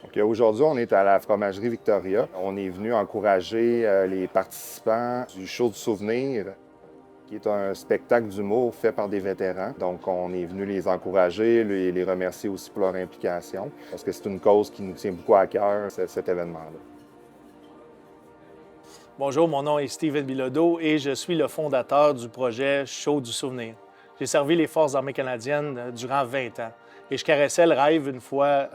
Donc, aujourd'hui, on est à la fromagerie Victoria. On est venu encourager les participants du Show du souvenir, qui est un spectacle d'humour fait par des vétérans. Donc, on est venu les encourager, les remercier aussi pour leur implication, parce que c'est une cause qui nous tient beaucoup à cœur, cet événement-là. Bonjour, mon nom est Steven Bilodeau et je suis le fondateur du projet Show du souvenir. J'ai servi les Forces armées canadiennes durant 20 ans et je caressais le rêve une fois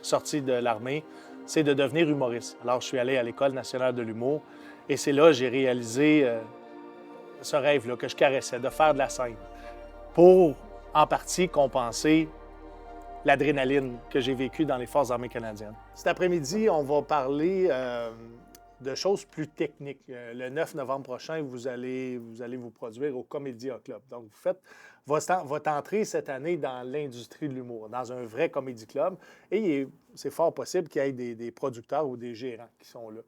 sorti de l'armée, c'est de devenir humoriste. Alors, je suis allé à l'École nationale de l'humour et c'est là que j'ai réalisé ce rêve-là que je caressais, de faire de la scène, pour en partie compenser l'adrénaline que j'ai vécue dans les Forces armées canadiennes. Cet après-midi, on va parler de choses plus techniques. Le 9 novembre prochain, vous allez vous produire au Comédia Club. Donc, vous faites votre entrée cette année dans l'industrie de l'humour, dans un vrai comédie club. Et c'est fort possible qu'il y ait des producteurs ou des gérants qui sont là.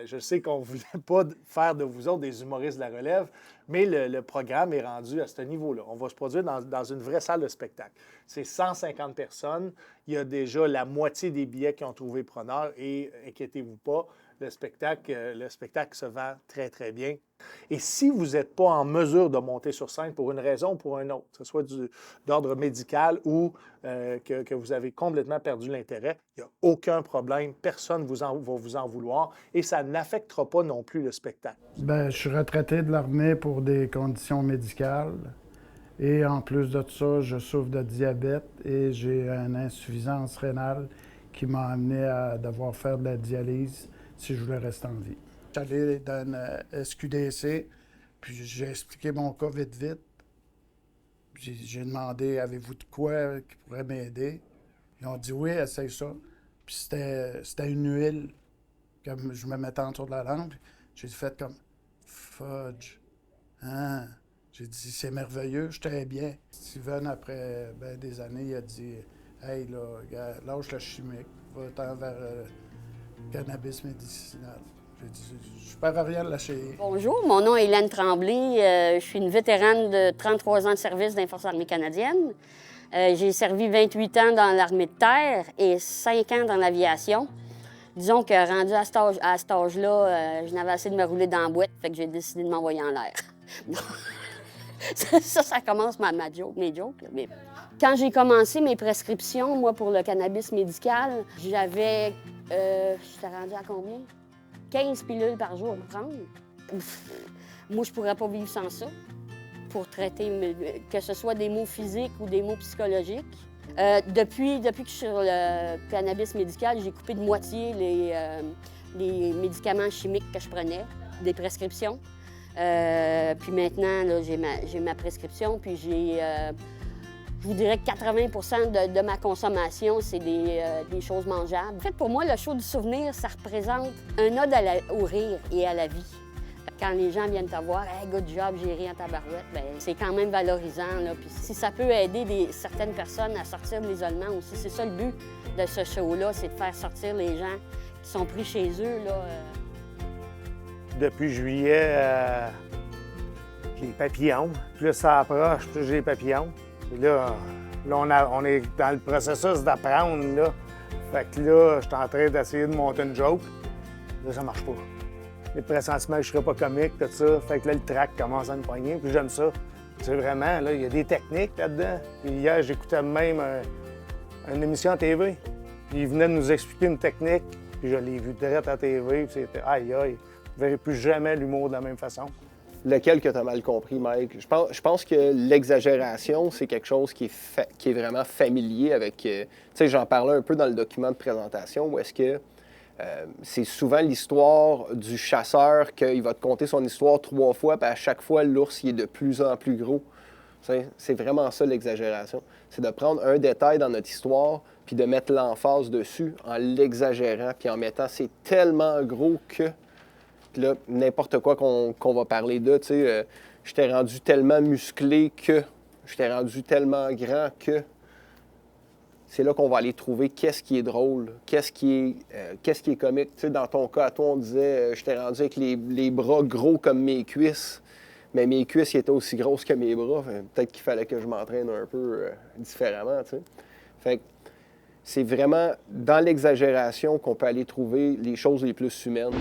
Je sais qu'on ne voulait pas faire de vous autres des humoristes de la relève, mais le programme est rendu à ce niveau-là. On va se produire dans une vraie salle de spectacle. C'est 150 personnes. Il y a déjà la moitié des billets qui ont trouvé preneur et inquiétez-vous pas, le spectacle se vend très, très bien. Et si vous n'êtes pas en mesure de monter sur scène pour une raison ou pour une autre, que ce soit d'ordre médical ou que vous avez complètement perdu l'intérêt, il n'y a aucun problème. Personne va vous en vouloir et ça n'affectera pas non plus le spectacle. Bien, je suis retraité de l'armée pour des conditions médicales. Et en plus de ça, je souffre de diabète et j'ai une insuffisance rénale qui m'a amené à devoir faire de la dialyse si je voulais rester en vie. Je suis allé dans une SQDC, puis j'ai expliqué mon cas vite. J'ai demandé, avez-vous de quoi qui pourrait m'aider? Ils ont dit oui, essaye ça. Puis c'était une huile, comme je me mettais autour de la langue. J'ai fait comme fudge. Hein? J'ai dit, c'est merveilleux, j'étais bien. Steven, après des années, il a dit, hey, là, lâche le chimique, va-t'en vers le cannabis médicinal. J'ai dit, je ne perds rien de lâcher. Bonjour, mon nom est Hélène Tremblay. Je suis une vétérane de 33 ans de service dans les Forces armées canadiennes. J'ai servi 28 ans dans l'armée de terre et 5 ans dans l'aviation. Disons que rendu à cet âge-là, je n'avais assez de me rouler dans la boîte, fait que j'ai décidé de m'envoyer en l'air. Ça commence mes jokes. Là. Mais quand j'ai commencé mes prescriptions, moi, pour le cannabis médical, j'avais... j'étais rendue à combien? 15 pilules par jour à prendre. Moi, je pourrais pas vivre sans ça pour traiter, que ce soit des maux physiques ou des maux psychologiques. Depuis que je suis sur le cannabis médical, j'ai coupé de moitié les médicaments chimiques que je prenais, des prescriptions. Puis maintenant, là, j'ai ma prescription, puis je vous dirais que 80 de ma consommation, c'est des choses mangeables. En fait, pour moi, le show du souvenir, ça représente un ode au rire et à la vie. Quand les gens viennent te voir, « Hey, good job, j'ai ri en tabarouette », bien, c'est quand même valorisant. Là. Puis si ça peut aider certaines personnes à sortir de l'isolement aussi, c'est ça le but de ce show-là, c'est de faire sortir les gens qui sont pris chez eux. Là, Depuis juillet, j'ai les papillons. Plus ça approche, plus j'ai les papillons. Et là, on est dans le processus d'apprendre, là. Fait que là, je suis en train d'essayer de monter une joke. Là, ça marche pas. Les pressentiments que je serais pas comique, tout ça. Fait que là, le track commence à me poigner, puis j'aime ça. C'est vraiment, là, il y a des techniques là-dedans. Puis hier, j'écoutais même une émission à TV. Puis ils venaient de nous expliquer une technique, puis je l'ai vu direct à la TV, puis c'était aïe, aïe. Je ne verrai plus jamais l'humour de la même façon. Lequel que tu as mal compris, Mike? Je pense que l'exagération, c'est quelque chose qui est vraiment familier avec... tu sais, j'en parlais un peu dans le document de présentation, où est-ce que c'est souvent l'histoire du chasseur qu'il va te conter son histoire 3 fois, puis à chaque fois, l'ours, il est de plus en plus gros. C'est vraiment ça, l'exagération. C'est de prendre un détail dans notre histoire, puis de mettre l'emphase dessus en l'exagérant, puis en mettant « c'est tellement gros que... » Puis là, n'importe quoi qu'on va parler de, tu sais, je t'ai rendu tellement musclé que, je t'ai rendu tellement grand que, c'est là qu'on va aller trouver qu'est-ce qui est drôle, qu'est-ce qui est comique. Tu sais, dans ton cas, à toi, on disait, je t'ai rendu avec les bras gros comme mes cuisses, mais mes cuisses étaient aussi grosses que mes bras. Peut-être qu'il fallait que je m'entraîne un peu différemment, tu sais. Fait que c'est vraiment dans l'exagération qu'on peut aller trouver les choses les plus humaines.